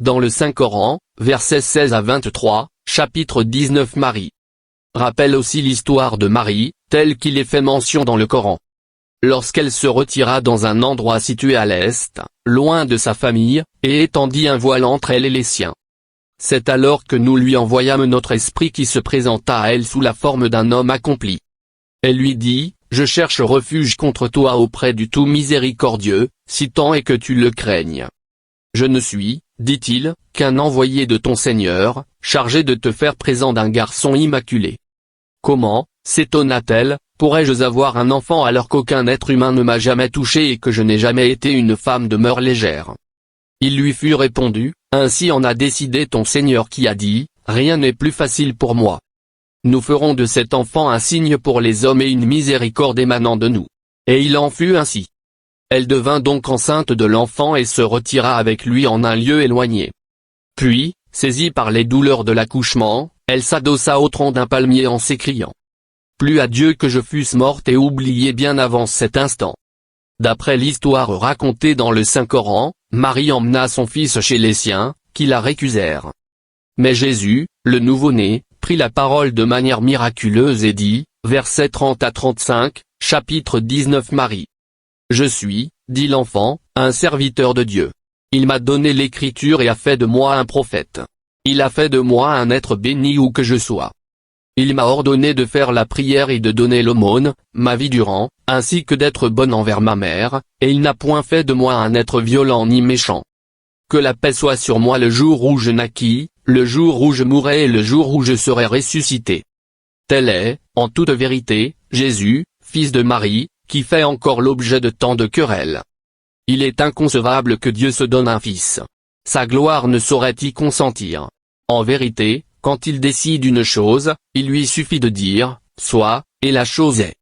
dans le Saint-Coran, versets 16 à 23, chapitre 19 Marie. Rappelle aussi l'histoire de Marie, telle qu'il est fait mention dans le Coran. Lorsqu'elle se retira dans un endroit situé à l'est, loin de sa famille, et étendit un voile entre elle et les siens. C'est alors que nous lui envoyâmes notre esprit qui se présenta à elle sous la forme d'un homme accompli. Elle lui dit, « Je cherche refuge contre toi auprès du tout miséricordieux, si tant est que tu le craignes. Je ne suis, dit-il, qu'un envoyé de ton Seigneur, chargé de te faire présent d'un garçon immaculé. » Comment, s'étonna-t-elle, pourrais-je avoir un enfant alors qu'aucun être humain ne m'a jamais touché et que je n'ai jamais été une femme de mœurs légères? Il lui fut répondu, ainsi en a décidé ton Seigneur qui a dit, rien n'est plus facile pour moi. Nous ferons de cet enfant un signe pour les hommes et une miséricorde émanant de nous. Et il en fut ainsi. Elle devint donc enceinte de l'enfant et se retira avec lui en un lieu éloigné. Puis, saisie par les douleurs de l'accouchement, elle s'adossa au tronc d'un palmier en s'écriant. Plus à Dieu que je fusse morte et oubliée bien avant cet instant. D'après l'histoire racontée dans le Saint-Coran, Marie emmena son fils chez les siens, qui la récusèrent. Mais Jésus, le nouveau-né, prit la parole de manière miraculeuse et dit, versets 30 à 35, chapitre 19 Marie. Je suis, dit l'enfant, un serviteur de Dieu. Il m'a donné l'écriture et a fait de moi un prophète. Il a fait de moi un être béni où que je sois. Il m'a ordonné de faire la prière et de donner l'aumône, ma vie durant, ainsi que d'être bonne envers ma mère, et il n'a point fait de moi un être violent ni méchant. Que la paix soit sur moi le jour où je naquis, le jour où je mourrai et le jour où je serai ressuscité. Tel est, en toute vérité, Jésus, fils de Marie, qui fait encore l'objet de tant de querelles. Il est inconcevable que Dieu se donne un fils. Sa gloire ne saurait y consentir. En vérité, quand il décide une chose, il lui suffit de dire, soit, et la chose est.